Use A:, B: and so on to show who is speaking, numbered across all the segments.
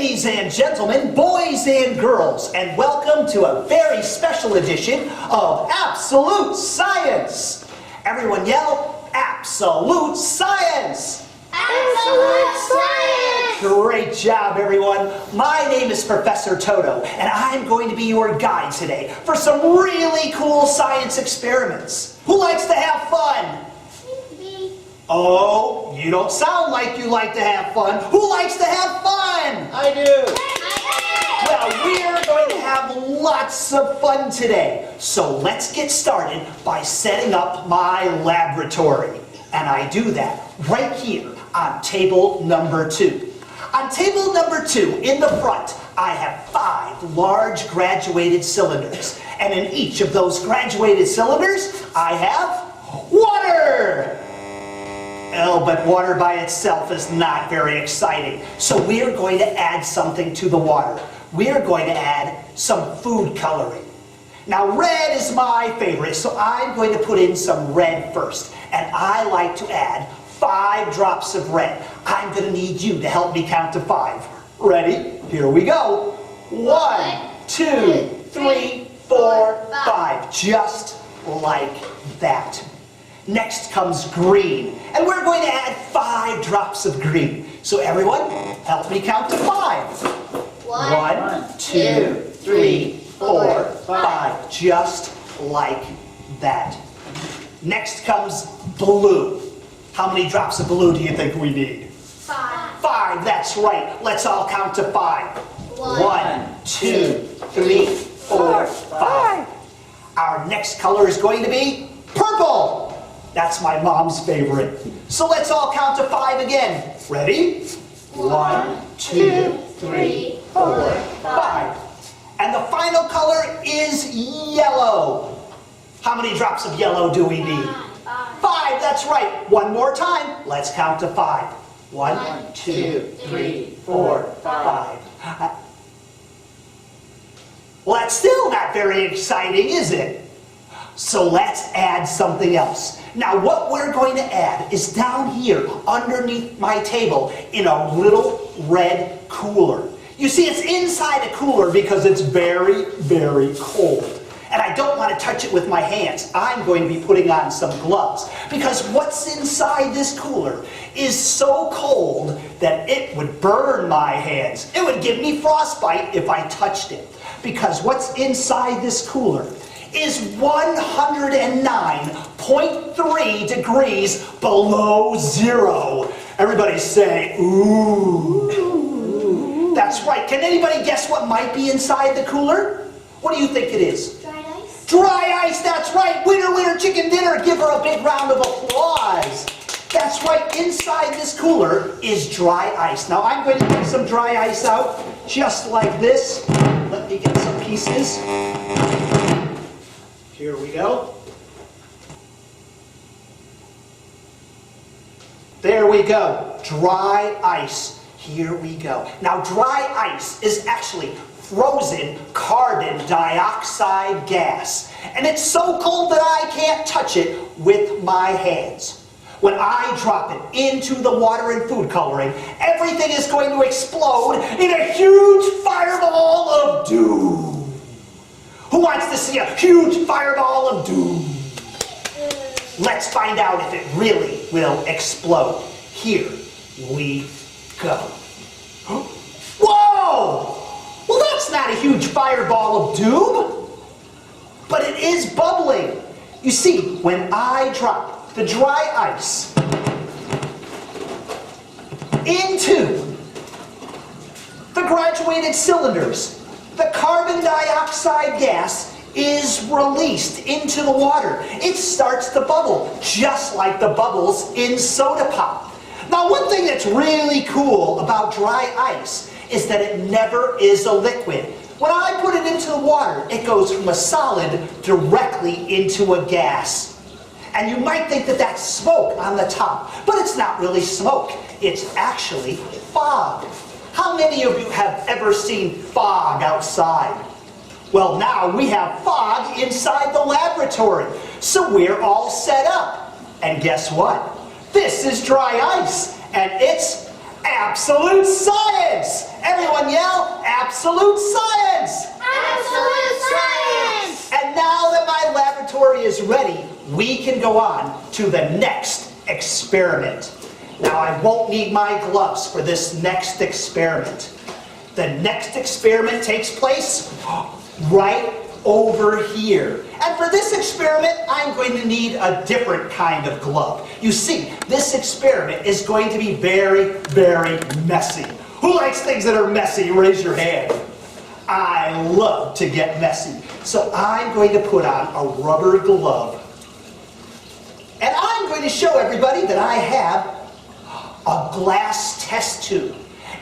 A: Ladies and gentlemen, boys and girls, and welcome to a very special edition of Absolute Science. Everyone yell, Absolute Science!
B: Absolute Science!
A: Great job, everyone. My name is Professor Toto, and I'm going to be your guide today for some really cool science experiments. Who likes to have fun?
B: Me.
A: Oh, you don't sound like you like to have fun. Who likes to have fun?
C: I do.
A: Well, we're going to have lots of fun today. So let's get started by setting up my laboratory. And I do that right here on table number 2. On table number 2, in the front, I have 5 large graduated cylinders. And in each of those graduated cylinders, I have water. Oh, but water by itself is not very exciting. So we're going to add something to the water. We're going to add some food coloring. Now, red is my favorite, so I'm going to put in some red first. And I like to add 5 drops of red. I'm going to need you to help me count to 5. Ready? Here we go. 1, 2, 3, 4, 5. Just like that. Next comes green, and we're going to add 5 drops of green. So everyone, help me count to 5. 1, 2, 3, 4, 5. Just like that. Next comes blue. How many drops of blue do you think we need?
B: 5.
A: 5, that's right. Let's all count to 5. 1, 2, 3, 4, 5. Our next color is going to be purple. That's my mom's favorite. So let's all count to 5 again. Ready? 1, 2, 3, 4, 5. And the final color is yellow. How many drops of yellow do we need? 5, that's right. One more time. Let's count to 5. 1, 2, 3, 4, 5. Well, that's still not very exciting, is it? So let's add something else. Now what we're going to add is down here underneath my table in a little red cooler. You see, it's inside a cooler because it's very, very cold. And I don't want to touch it with my hands. I'm going to be putting on some gloves because what's inside this cooler is so cold that it would burn my hands. It would give me frostbite if I touched it. Because what's inside this cooler is 109.3 degrees below zero. Everybody say, ooh. That's right. Can anybody guess what might be inside the cooler? What do you think it is?
B: Dry ice.
A: Dry ice, that's right. Winner, winner, chicken dinner. Give her a big round of applause. That's right. Inside this cooler is dry ice. Now I'm going to take some dry ice out just like this. Let me get some pieces. Here we go. There we go. Dry ice. Here we go. Now, dry ice is actually frozen carbon dioxide gas. And it's so cold that I can't touch it with my hands. When I drop it into the water and food coloring, everything is going to explode in a huge fireball of doom. Who wants to see a huge fireball of doom? Let's find out if it really will explode. Here we go. Whoa! Well, that's not a huge fireball of doom, but it is bubbling. You see, when I drop the dry ice into the graduated cylinders, the carbon dioxide gas is released into the water. It starts to bubble, just like the bubbles in soda pop. Now, one thing that's really cool about dry ice is that it never is a liquid. When I put it into the water, it goes from a solid directly into a gas. And you might think that that's smoke on the top, but it's not really smoke. It's actually fog. How many of you have ever seen fog outside? Well, now we have fog inside the laboratory, so we're all set up. And guess what? This is dry ice, and it's Absolute science! Everyone yell, absolute science!
B: Absolute science!
A: And now that my laboratory is ready, we can go on to the next experiment. Now I won't need my gloves for this next experiment. The next experiment takes place right over here. And for this experiment, I'm going to need a different kind of glove. You see, this experiment is going to be very, very messy. Who likes things that are messy? Raise your hand. I love to get messy. So I'm going to put on a rubber glove. And I'm going to show everybody that I have a glass test tube.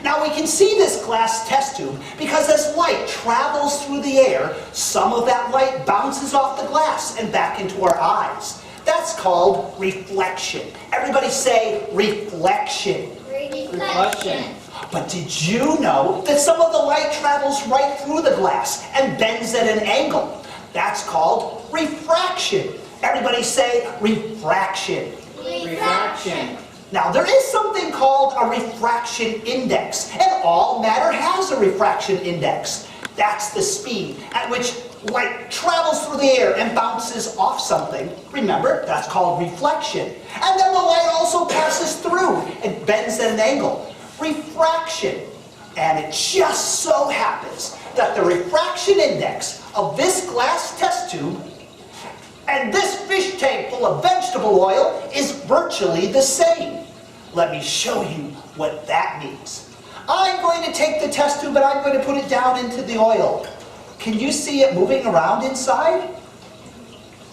A: Now we can see this glass test tube because as light travels through the air, some of that light bounces off the glass and back into our eyes. That's called reflection. Everybody say reflection.
B: Reflection.
A: But did you know that some of the light travels right through the glass and bends at an angle? That's called refraction. Everybody say refraction.
B: Refraction.
A: Now there is something called a refraction index, and all matter has a refraction index. That's the speed at which light travels through the air and bounces off something. Remember, that's called reflection. And then the light also passes through and bends at an angle. Refraction. And it just so happens that the refraction index of this glass test tube and this fish tank full of vegetable oil is virtually the same. Let me show you what that means. I'm going to take the test tube and I'm going to put it down into the oil. Can you see it moving around inside?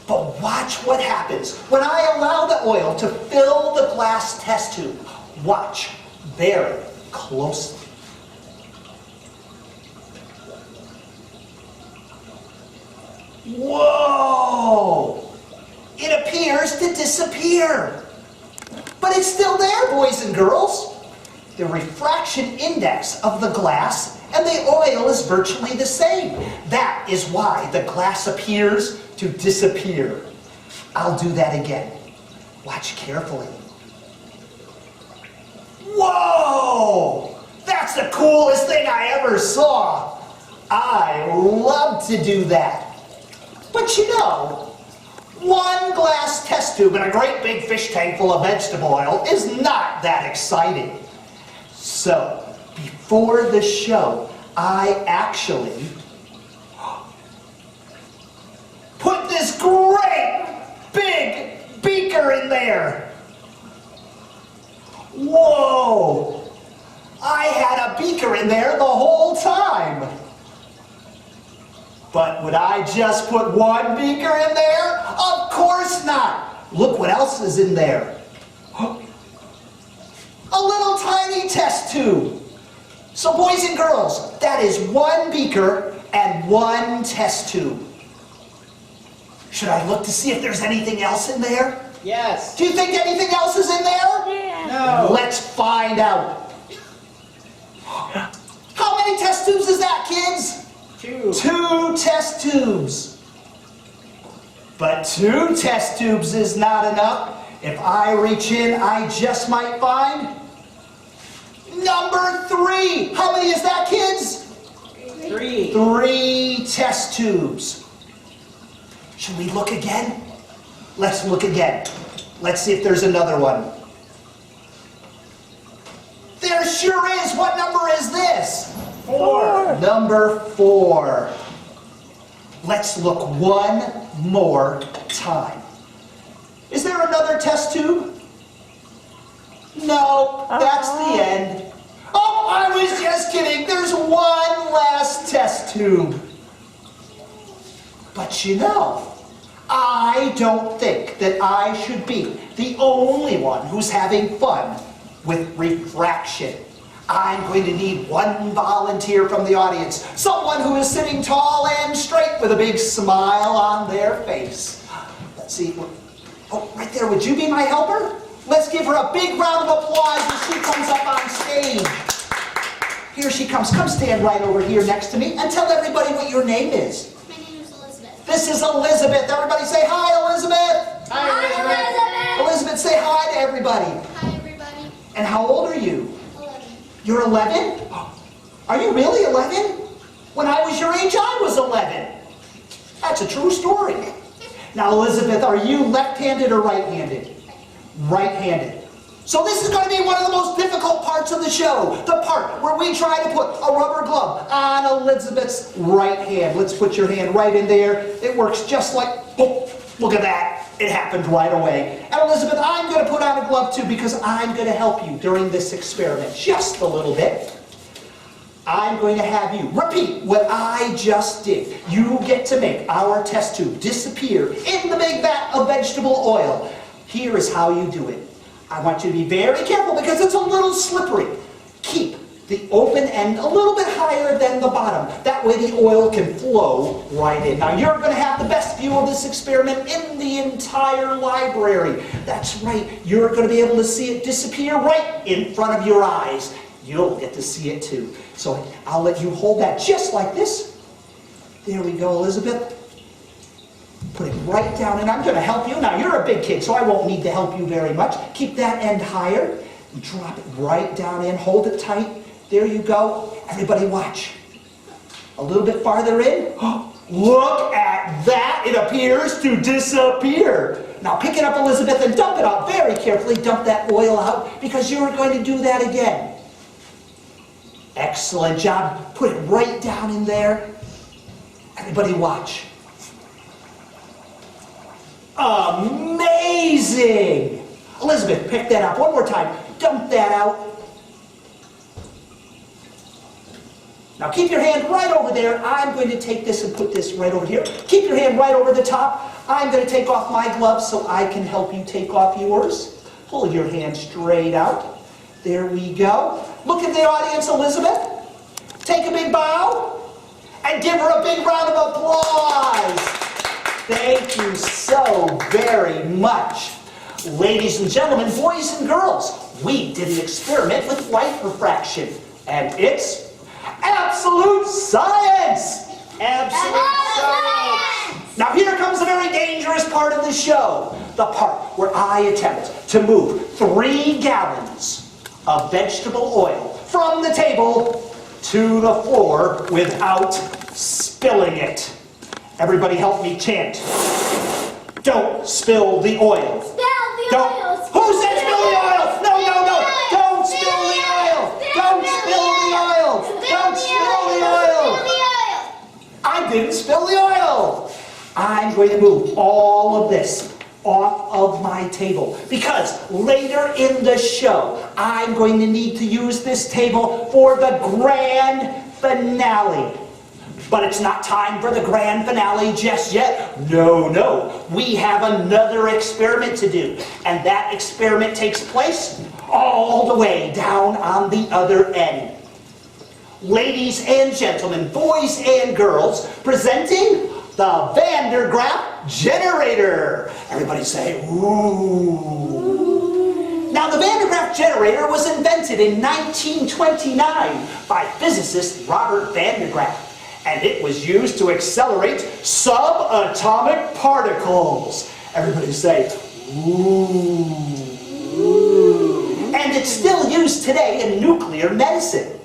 A: But watch what happens when I allow the oil to fill the glass test tube. Watch very closely. Whoa! It appears to disappear. But it's still there, boys and girls. The refraction index of the glass and the oil is virtually the same. That is why the glass appears to disappear. I'll do that again. Watch carefully. Whoa! That's the coolest thing I ever saw. I love to do that. But you know, one glass test tube and a great big fish tank full of vegetable oil is not that exciting. So, before the show, I actually put this great big beaker in there. Whoa! I had a beaker in there the whole time. But would I just put one beaker in there? Of course not. Look what else is in there. A little tiny test tube. So boys and girls, that is one beaker and one test tube. Should I look to see if there's anything else in there?
C: Yes.
A: Do you think anything else is in there?
B: Yeah.
C: No.
A: Let's find out. How many test tubes is that, kids?
C: 2.
A: 2 test tubes. But 2 test tubes is not enough. If I reach in, I just might find number 3. How many is that, kids?
C: 3.
A: 3 test tubes. Should we look again? Let's look again. Let's see if there's another one. There sure is. What number is this?
C: 4.
A: Number 4. Let's look one more time. Is there another test tube? No, that's the end. Oh, I was just kidding. There's one last test tube. But you know, I don't think that I should be the only one who's having fun with refraction. I'm going to need one volunteer from the audience. Someone who is sitting tall and straight with a big smile on their face. Let's see. Oh, right there. Would you be my helper? Let's give her a big round of applause as she comes up on stage. Here she comes. Come stand right over here next to me and tell everybody what your name is.
B: My name is Elizabeth.
A: This is Elizabeth. Everybody say hi, Elizabeth.
C: Hi, Elizabeth.
A: Elizabeth, say hi to everybody.
B: Hi, everybody.
A: And how old are you?
B: 11.
A: You're 11? Are you really 11? When I was your age, I was 11. That's a true story. Now, Elizabeth, are you left-handed or right-handed? Right-handed. So this is going to be one of the most difficult parts of the show. The part where we try to put a rubber glove on Elizabeth's right hand. Let's put your hand right in there. It works just like, oh, look at that. It happened right away. And Elizabeth, I'm going to put on a glove too because I'm going to help you during this experiment just a little bit. I'm going to have you repeat what I just did. You get to make our test tube disappear in the big vat of vegetable oil. Here is how you do it. I want you to be very careful because it's a little slippery. Keep the open end a little bit higher than the bottom. That way the oil can flow right in. Now you're going to have the best view of this experiment in the entire library. That's right. You're going to be able to see it disappear right in front of your eyes. You'll get to see it too. So I'll let you hold that just like this. There we go, Elizabeth. Put it right down, and I'm going to help you. Now, you're a big kid, so I won't need to help you very much. Keep that end higher. Drop it right down in. Hold it tight. There you go. Everybody watch. A little bit farther in. Look at that. It appears to disappear. Now, pick it up, Elizabeth, and dump it out very carefully. Dump that oil out, because you're going to do that again. Excellent job. Put it right down in there. Everybody watch. Amazing! Elizabeth, pick that up one more time. Dump that out. Now keep your hand right over there. I'm going to take this and put this right over here. Keep your hand right over the top. I'm going to take off my gloves so I can help you take off yours. Pull your hand straight out. There we go. Look at the audience, Elizabeth. Take a big bow and give her a big round of applause. Thank you so very much. Ladies and gentlemen, boys and girls, we did an experiment with light refraction, and it's absolute science! Absolute science! Now here comes a very dangerous part of the show, the part where I attempt to move 3 gallons of vegetable oil from the table to the floor without spilling it. Everybody help me chant. Don't spill the oil.
B: Spill the oil.
A: Who said spill the oil? No, no, no. Don't spill the oil. Don't spill the oil. Don't spill the oil. I didn't spill the oil. I'm going to move all of this off of my table because later in the show, I'm going to need to use this table for the grand finale. But it's not time for the grand finale just yet. No, no. We have another experiment to do. And that experiment takes place all the way down on the other end. Ladies and gentlemen, boys and girls, presenting the Vandergraf Generator. Everybody say, ooh. Now, the Vandergraf Generator was invented in 1929 by physicist Robert Vandergraf. And it was used to accelerate subatomic particles. Everybody say, ooh. Ooh. And it's still used today in nuclear medicine.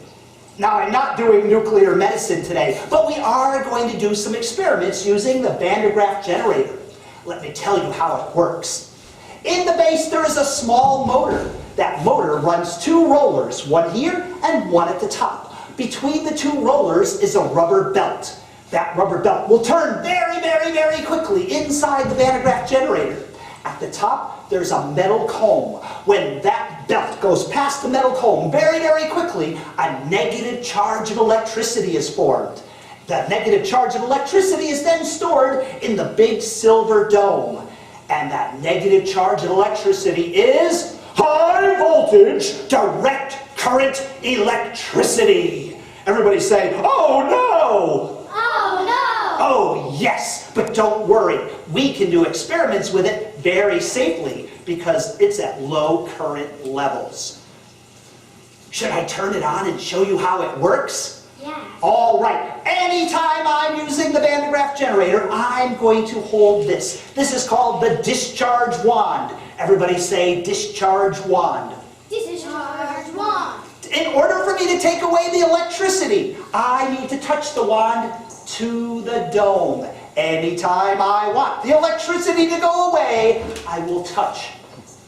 A: Now, I'm not doing nuclear medicine today, but we are going to do some experiments using the Vandergraf Generator. Let me tell you how it works. In the base, there is a small motor. That motor runs 2 rollers, one here and one at the top. Between the 2 rollers is a rubber belt. That rubber belt will turn very, very, very quickly inside the Vandergraf Generator. At the top, there's a metal comb. When that belt goes past the metal comb very, very quickly, a negative charge of electricity is formed. That negative charge of electricity is then stored in the big silver dome. And that negative charge of electricity is high voltage direct current electricity. Everybody say, oh no!
B: Oh no!
A: Oh yes, but don't worry. We can do experiments with it very safely because it's at low current levels. Should I turn it on and show you how it works?
B: Yeah.
A: All right. Anytime I'm using the Vandergraf Generator, I'm going to hold this. This is called the Discharge Wand. Everybody say Discharge Wand.
B: Discharge Wand.
A: In order for me to take away the electricity, I need to touch the wand to the dome. Anytime I want the electricity to go away, I will touch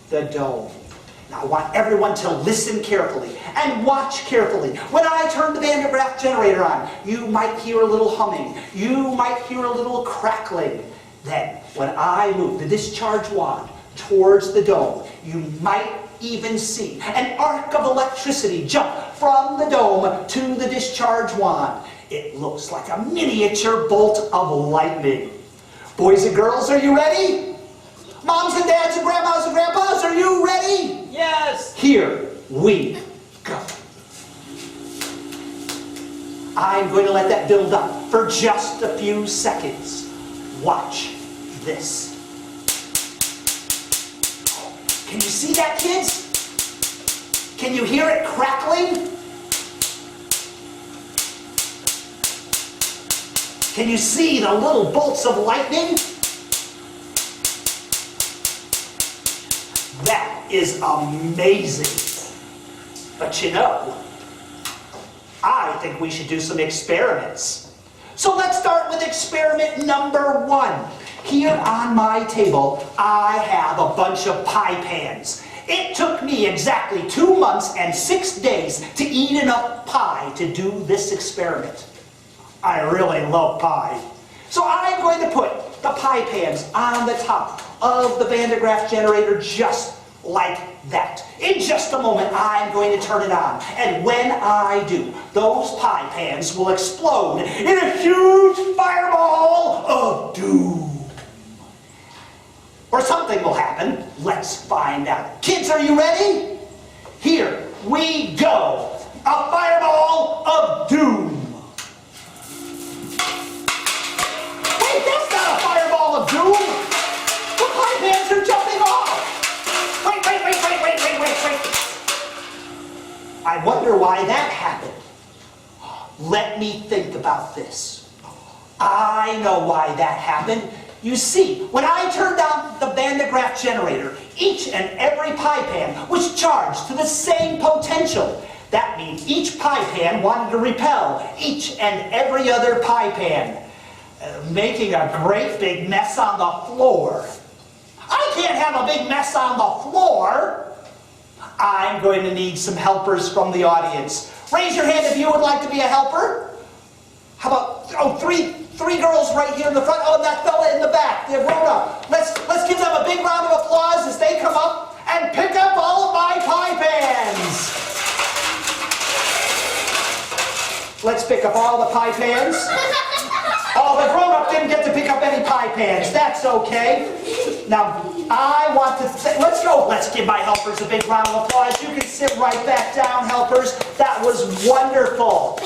A: the dome. Now I want everyone to listen carefully and watch carefully. When I turn the Vandergraf generator on, you might hear a little humming. You might hear a little crackling. Then, when I move the discharge wand towards the dome, you might even see an arc of electricity jump from the dome to the discharge wand. It looks like a miniature bolt of lightning. Boys and girls, are you ready? Moms and dads and grandmas and grandpas, are you ready?
C: Yes.
A: Here we go. I'm going to let that build up for just a few seconds. Watch this. Can you see that, kids? Can you hear it crackling? Can you see the little bolts of lightning? That is amazing. But you know, I think we should do some experiments. So let's start with experiment number 1. Here on my table, I have a bunch of pie pans. It took me exactly 2 months and 6 days to eat enough pie to do this experiment. I really love pie. So I'm going to put the pie pans on the top of the Vandergraf generator just like that. In just a moment, I'm going to turn it on. And when I do, those pie pans will explode in a huge fireball of doom. Or something will happen. Let's find out. Kids, are you ready? Here we go. A fireball of doom. Wait, that's not a fireball of doom. The pie pans are jumping off. Wait. I wonder why that happened. Let me think about this. I know why that happened. You see, when I turned on the Vandergraf generator, each and every pie pan was charged to the same potential. That means each pie pan wanted to repel each and every other pie pan, making a great big mess on the floor. I can't have a big mess on the floor. I'm going to need some helpers from the audience. Raise your hand if you would like to be a helper. How about, three girls right here in the front. Oh, and that fella in the back. They're grown up. Let's give them a big round of applause as they come up and pick up all of my pie pans. Let's pick up all the pie pans. Oh, the grown-up didn't get to pick up any pie pans. That's okay. Now, I want to let's go. Let's give my helpers a big round of applause. You can sit right back down, helpers. That was wonderful.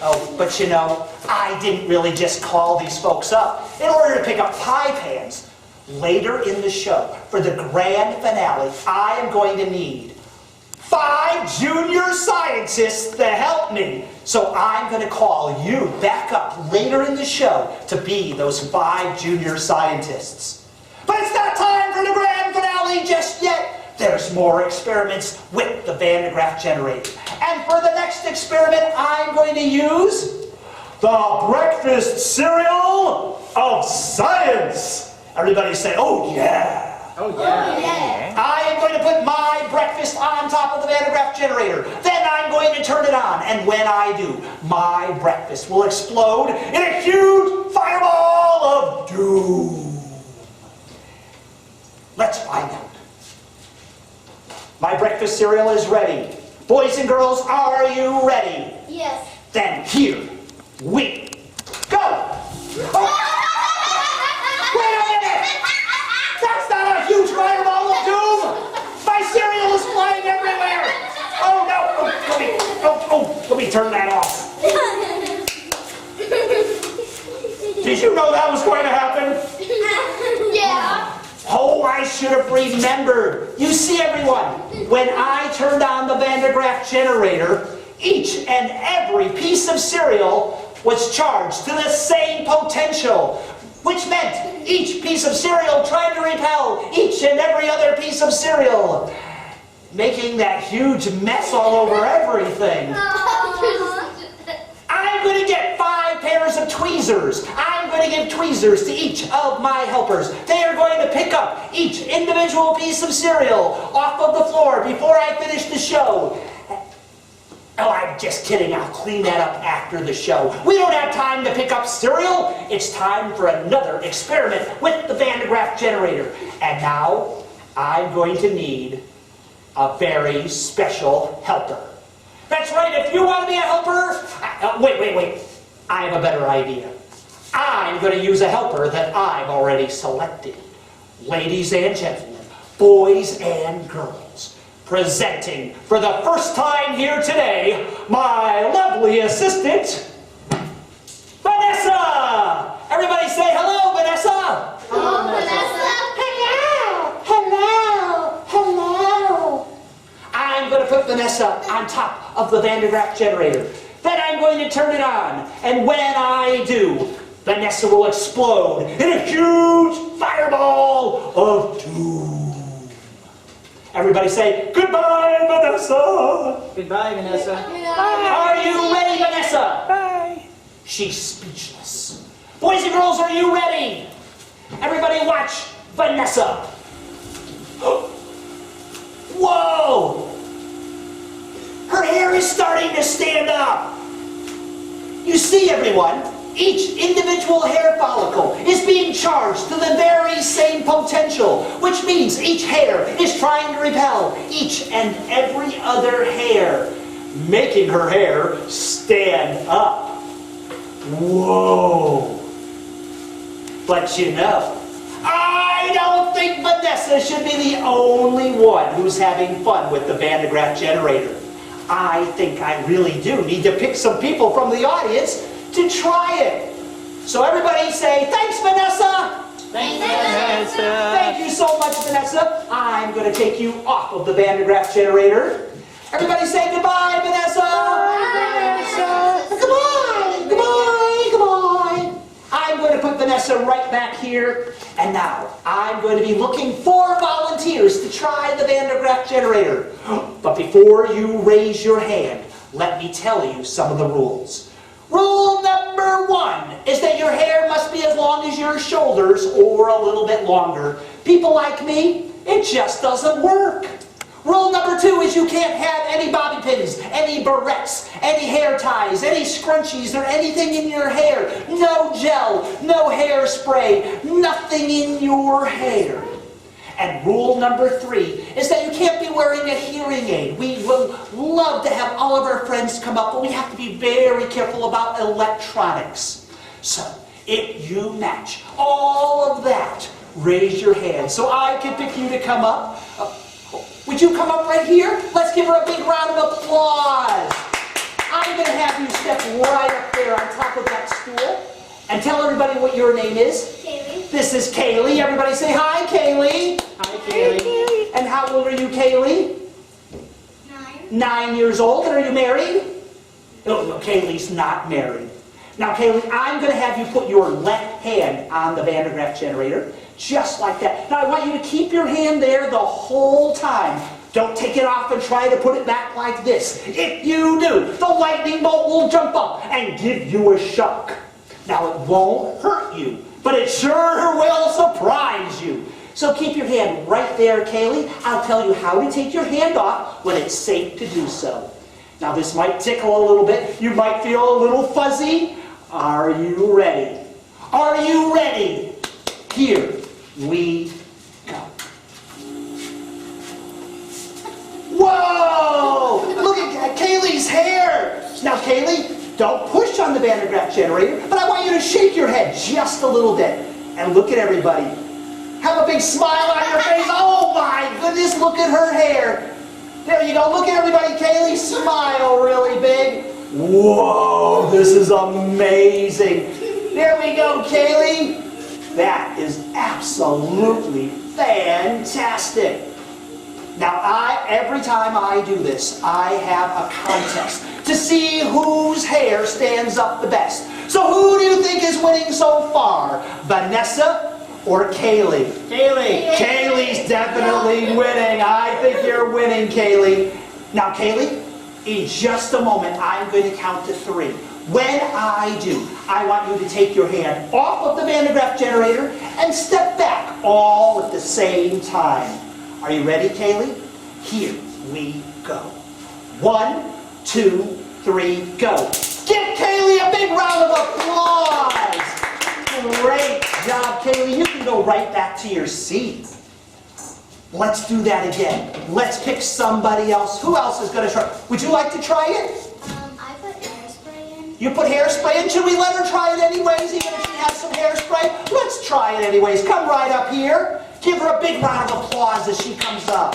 A: Oh, but you know, I didn't really just call these folks up in order to pick up pie pans. Later in the show, for the grand finale, I am going to need 5 junior scientists to help me. So I'm going to call you back up later in the show to be those 5 junior scientists. But it's not time for the grand finale just yet. There's more experiments with the Vandergraf generator. And for the next experiment, I'm going to use the breakfast cereal of science. Everybody say, oh yeah.
C: Oh yeah.
B: Oh, yeah.
A: I am going to put my breakfast on top of the Vandergraf generator. Then I'm going to turn it on. And when I do, my breakfast will explode in a huge fireball of doom. Let's find out. My breakfast cereal is ready. Boys and girls, are you ready?
B: Yes.
A: Then here we go. Oh. Wait a minute! That's not a huge fireball of doom! My cereal is flying everywhere! Oh no! Let me turn that off. Did you know that was going to happen?
B: Yeah.
A: Oh, I should have remembered. You see, everyone, when I turned on the Vandergraf generator, each and every piece of cereal was charged to the same potential, which meant each piece of cereal tried to repel each and every other piece of cereal. making that huge mess all over everything. I'm going to get 5 pairs of tweezers. I'm going to give tweezers to each of my helpers. They are going to pick up each individual piece of cereal off of the floor before I finish the show. Oh, I'm just kidding. I'll clean that up after the show. We don't have time to pick up cereal. It's time for another experiment with the Vandergraf Generator. And now, I'm going to need a very special helper. That's right, if you want to be a helper... wait. I have a better idea. I'm going to use a helper that I've already selected. Ladies and gentlemen, boys and girls, presenting for the first time here today, my lovely assistant, Vanessa! Everybody say hello, Vanessa!
B: Hello, Vanessa.
A: Hello. I'm going to put Vanessa on top of the Vandergraf Generator. Then I'm going to turn it on. And when I do, Vanessa will explode in a huge fireball of doom. Everybody say, goodbye, Vanessa.
C: Goodbye, Vanessa.
A: Are you ready, Vanessa?
C: Bye.
A: She's speechless. Boys and girls, are you ready? Everybody watch Vanessa. Whoa! Her hair is starting to stand up. You see, everyone, each individual hair follicle is being charged to the very same potential, which means each hair is trying to repel each and every other hair, making her hair stand up. Whoa! But you know, I don't think Vanessa should be the only one who's having fun with the Vandergraf Generator. I think I really do need to pick some people from the audience to try it. So everybody say, thanks, Vanessa!
C: Thanks, Vanessa.
A: Thank you so much, Vanessa. I'm going to take you off of the Vandergraf Generator. Everybody say goodbye, Vanessa! Goodbye! I'm going to put Vanessa right back here. And now, I'm going to be looking for volunteers to try the Vandergraf Generator. But before you raise your hand, let me tell you some of the rules. Rule number 1 is that your hair must be as long as your shoulders or a little bit longer. People like me, it just doesn't work. Rule number 2 is you can't have any bobby pins, any barrettes, any hair ties, any scrunchies, or anything in your hair. No gel, no hairspray, nothing in your hair. And rule number 3 is that you can't be wearing a hearing aid. We would love to have all of our friends come up, but we have to be very careful about electronics. So, if you match all of that, raise your hand so I can pick you to come up. Would you come up right here? Let's give her a big round of applause. I'm going to have you step right up there on top of that stool and tell everybody what your name is.
B: Kaylee.
A: This is Kaylee. Everybody say hi, Kaylee.
C: Hi, Kaylee.
A: And how old are you, Kaylee?
B: 9.
A: 9 years old. And are you married? No, Kaylee's not married. Now, Kaylee, I'm going to have you put your left hand on the Vandergraf Generator. Just like that. Now I want you to keep your hand there the whole time. Don't take it off and try to put it back like this. If you do, the lightning bolt will jump up and give you a shock. Now it won't hurt you, but it sure will surprise you. So keep your hand right there, Kaylee. I'll tell you how to take your hand off when it's safe to do so. Now this might tickle a little bit. You might feel a little fuzzy. Are you ready? Are you ready? Here we go. Whoa! Look at Kaylee's hair! Now, Kaylee, don't push on the Vandergraf Generator, but I want you to shake your head just a little bit. And look at everybody. Have a big smile on your face. Oh my goodness, look at her hair. There you go. Look at everybody, Kaylee. Smile really big. Whoa, this is amazing. There we go, Kaylee. That is absolutely fantastic. Now, every time I do this, I have a contest to see whose hair stands up the best. So who do you think is winning so far? Vanessa or Kaylee?
C: Kaylee.
A: Kaylee's definitely winning. I think you're winning, Kaylee. Now, Kaylee, in just a moment, I'm going to count to 3. When I do, I want you to take your hand off of the Vandergraf generator and step back all at the same time. Are you ready, Kaylee? Here we go. 1, 2, 3, go. Give Kaylee a big round of applause. Great job, Kaylee. You can go right back to your seat. Let's do that again. Let's pick somebody else. Who else is going to try? Would you like to try it?
B: I put hairspray in.
A: You put hairspray in? Should we let her try it anyways, even if she has some hairspray? Let's try it anyways. Come right up here. Give her a big round of applause as she comes up.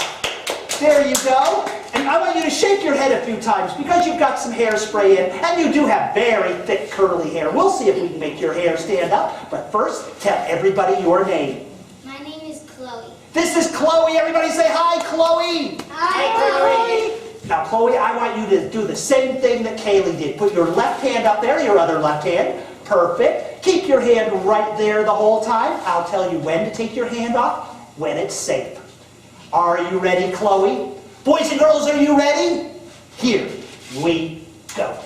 A: There you go. And I want you to shake your head a few times because you've got some hairspray in and you do have very thick curly hair. We'll see if we can make your hair stand up. But first, tell everybody your name.
B: My name is Chloe.
A: This is Chloe. Everybody say hi, Chloe.
B: Hi, Chloe.
A: Now, Chloe, I want you to do the same thing that Kaylee did. Put your left hand up there, your other left hand. Perfect. Keep your hand right there the whole time. I'll tell you when to take your hand off, when it's safe. Are you ready, Chloe? Boys and girls, are you ready? Here we go.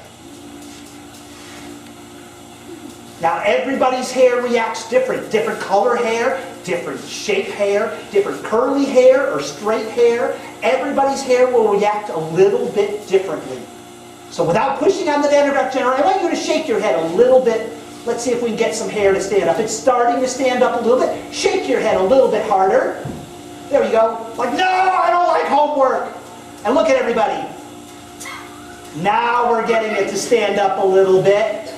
A: Now, everybody's hair reacts different. Different color hair, different shape hair, different curly hair or straight hair. Everybody's hair will react a little bit differently. So without pushing on the Vandergraf generator, I want you to shake your head a little bit. Let's see if we can get some hair to stand up. It's starting to stand up a little bit. Shake your head a little bit harder. There you go. Like, no, I don't like homework. And look at everybody. Now we're getting it to stand up a little bit.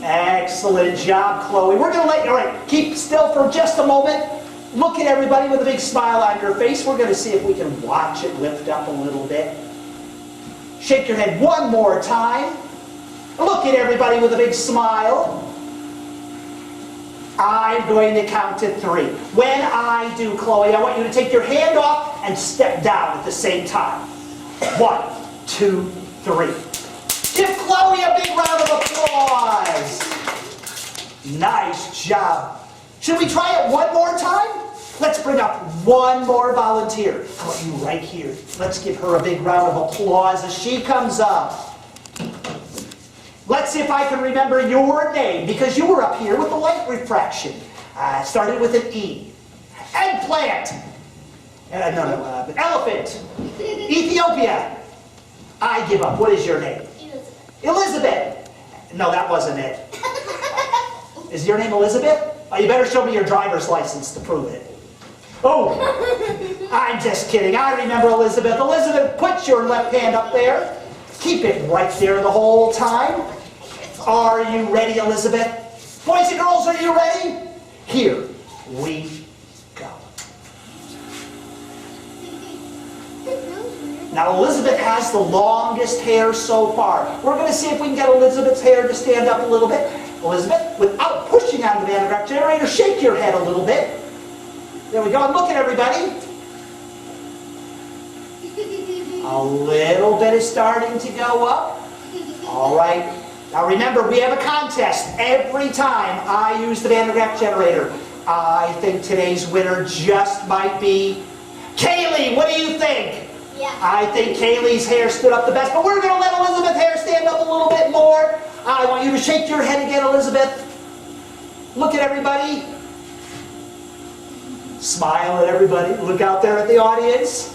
A: Excellent job, Chloe. We're going to let you, all right, keep still for just a moment. Look at everybody with a big smile on your face. We're going to see if we can watch it lift up a little bit. Shake your head one more time. Look at everybody with a big smile. I'm going to count to 3. When I do, Chloe, I want you to take your hand off and step down at the same time. 1, 2, 3. Give Chloe a big round of applause. Nice job. Should we try it one more time? Let's bring up one more volunteer. I want you right here. Let's give her a big round of applause as she comes up. Let's see if I can remember your name, because you were up here with the light refraction. Started with an E. Eggplant. Elephant. Ethiopia. I give up. What is your name? Elizabeth. No, that wasn't it. Is your name Elizabeth? Oh, you better show me your driver's license to prove it. Oh, I'm just kidding. I remember Elizabeth. Elizabeth, put your left hand up there. Keep it right there the whole time. Are you ready, Elizabeth? Boys and girls, are you ready? Here we go. Now, Elizabeth has the longest hair so far. We're going to see if we can get Elizabeth's hair to stand up a little bit. Elizabeth, without pushing on the Vandergraf generator, shake your head a little bit. There we go. And look at everybody. A little bit is starting to go up. All right. Now remember, we have a contest every time I use the Vandergraf generator. I think today's winner just might be Kaylee. What do you think?
B: Yeah.
A: I think Kaylee's hair stood up the best, but we're going to let Elizabeth's hair stand up a little bit more. I want you to shake your head again, Elizabeth. Look at everybody. Smile at everybody. Look out there at the audience.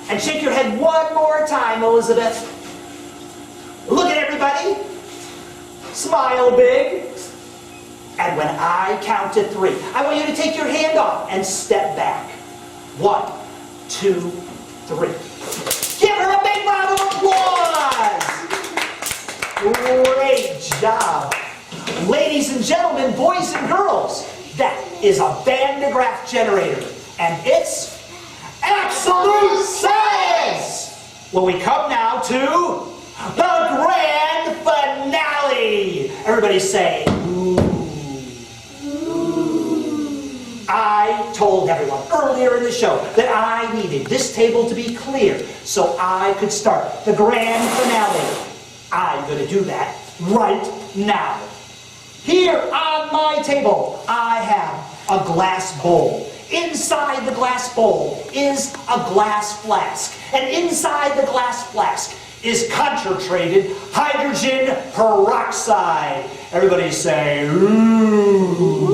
A: And shake your head one more time, Elizabeth. Look at everybody. Smile big. And when I count to 3, I want you to take your hand off and step back. 1, 2, 3. Give her a big round of applause. Great job. Ladies and gentlemen, boys and girls, that is a Vandergraf generator. And it's absolute science! Well, we come now to the grand finale. Everybody say, ooh. Ooh. I told everyone earlier in the show that I needed this table to be clear so I could start the grand finale. I'm going to do that right now. Here on my table, I have a glass bowl. Inside the glass bowl is a glass flask. And inside the glass flask is concentrated hydrogen peroxide. Everybody say, ooh.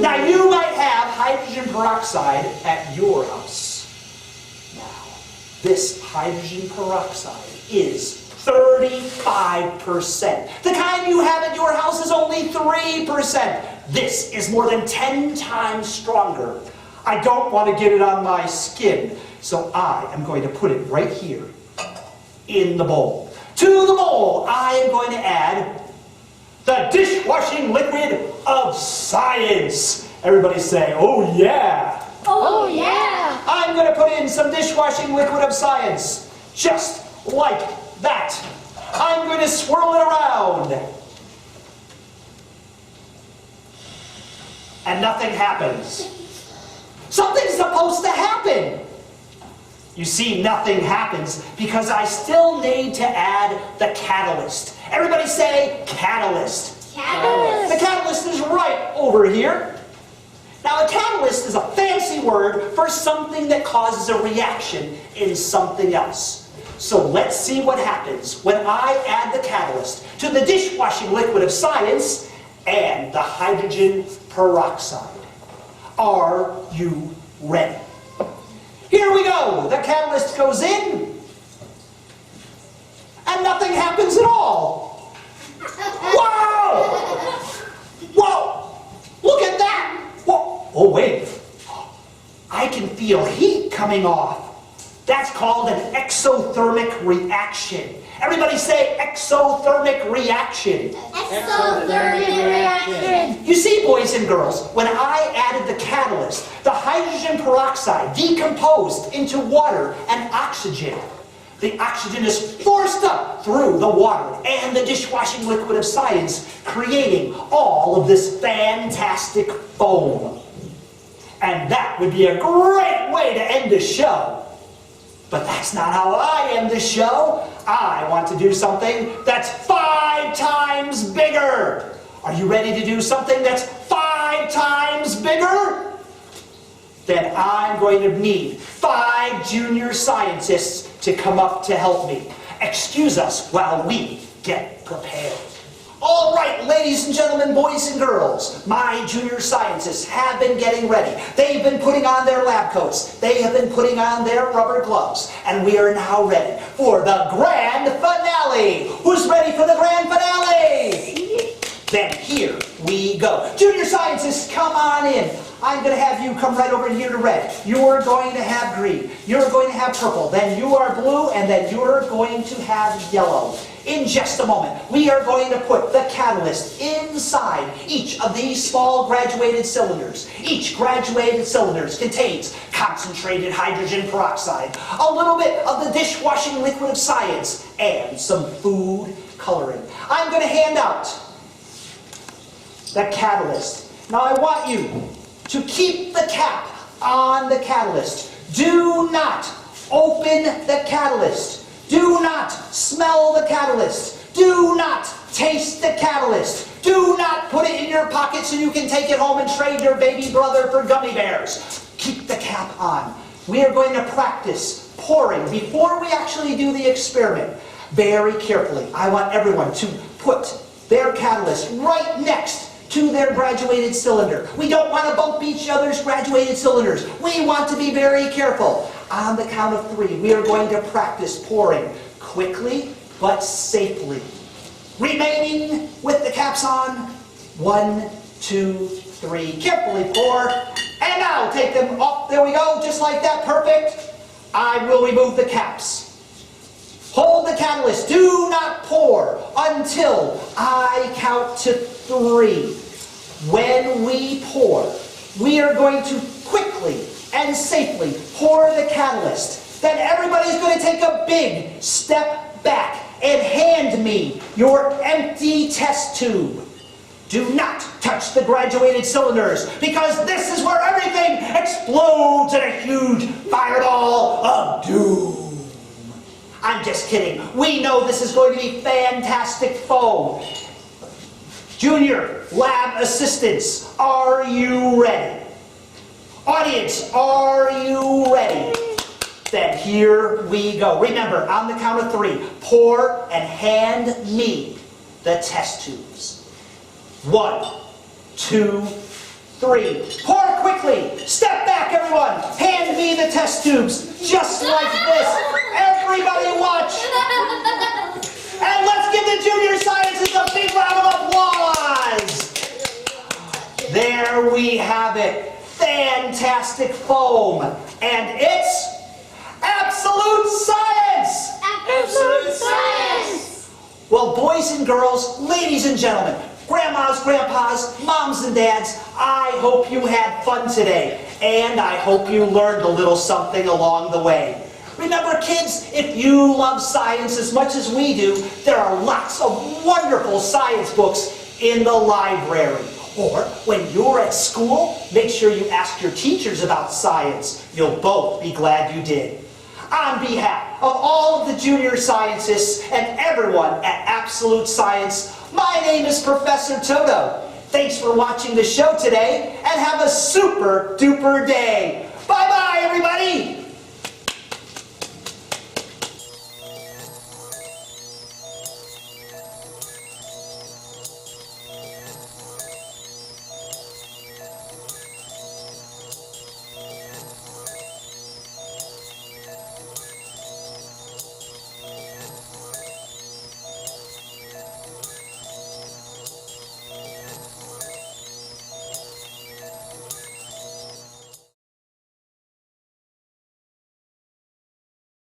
A: Now you might have hydrogen peroxide at your house. Now, this hydrogen peroxide is 35%. The kind you have at your house is only 3%. This is more than 10 times stronger. I don't want to get it on my skin, so I am going to put it right here in the bowl. To the bowl, I am going to add the dishwashing liquid of science. Everybody say, oh yeah.
B: Oh yeah.
A: I'm going to put in some dishwashing liquid of science, just like that. I'm going to swirl it around. And nothing happens. Something's supposed to happen. You see, nothing happens because I still need to add the catalyst. Everybody say catalyst.
B: Catalyst.
A: The catalyst is right over here. Now, a catalyst is a fancy word for something that causes a reaction in something else. So let's see what happens when I add the catalyst to the dishwashing liquid of science and the hydrogen peroxide. Are you ready? Here we go. The catalyst goes in, and nothing happens at all. Wow! Whoa! Look at that! Whoa! Oh, wait. I can feel heat coming off. That's called an exothermic reaction. Everybody say exothermic reaction.
B: Exothermic reaction.
A: You see, boys and girls, when I added the catalyst, the hydrogen peroxide decomposed into water and oxygen. The oxygen is forced up through the water and the dishwashing liquid of science, creating all of this fantastic foam. And that would be a great way to end the show. But that's not how I end the show. I want to do something that's 5 times bigger. Are you ready to do something that's 5 times bigger? Then I'm going to need 5 junior scientists to come up to help me. Excuse us while we get prepared. All right, ladies and gentlemen, boys and girls, my junior scientists have been getting ready. They've been putting on their lab coats. They have been putting on their rubber gloves. And we are now ready for the grand finale. Who's ready for the grand finale? Then here we go. Junior scientists, come on in. I'm going to have you come right over here to red. You're going to have green. You're going to have purple. Then you are blue, and then you're going to have yellow. In just a moment, we are going to put the catalyst inside each of these small graduated cylinders. Each graduated cylinder contains concentrated hydrogen peroxide, a little bit of the dishwashing liquid of science, and some food coloring. I'm going to hand out the catalyst. Now I want you to keep the cap on the catalyst. Do not open the catalyst. Do not smell the catalyst. Do not taste the catalyst. Do not put it in your pocket so you can take it home and trade your baby brother for gummy bears. Keep the cap on. We are going to practice pouring before we actually do the experiment. Very carefully. I want everyone to put their catalyst right next to their graduated cylinder. We don't want to bump each other's graduated cylinders. We want to be very careful. On the count of 3, we are going to practice pouring quickly but safely. Remaining with the caps on. 1, 2, 3. Carefully pour. And now take them off. There we go. Just like that. Perfect. I will remove the caps. Hold the catalyst. Do not pour until I count to 3. When we pour, we are going to quickly and safely pour the catalyst. Then everybody's going to take a big step back and hand me your empty test tube. Do not touch the graduated cylinders, because this is where everything explodes in a huge fireball of doom. I'm just kidding. We know this is going to be fantastic foam. Junior lab assistants, are you ready? Audience, are you ready? Then here we go. Remember, on the count of 3, pour and hand me the test tubes. 1, 2, 3. Pour quickly. Step back, everyone. Hand me the test tubes, just like this. Everybody watch. And let's give the junior scientists a big round of applause. There we have it. Fantastic foam. And it's absolute science.
B: Absolute science.
A: Well, boys and girls, ladies and gentlemen, grandmas, grandpas, moms and dads, I hope you had fun today. And I hope you learned a little something along the way. Remember, kids, if you love science as much as we do, there are lots of wonderful science books in the library. Or when you're at school, make sure you ask your teachers about science. You'll both be glad you did. On behalf of all of the junior scientists and everyone at Absolute Science, my name is Professor Toto. Thanks for watching the show today, and have a super duper day. Bye-bye, everybody!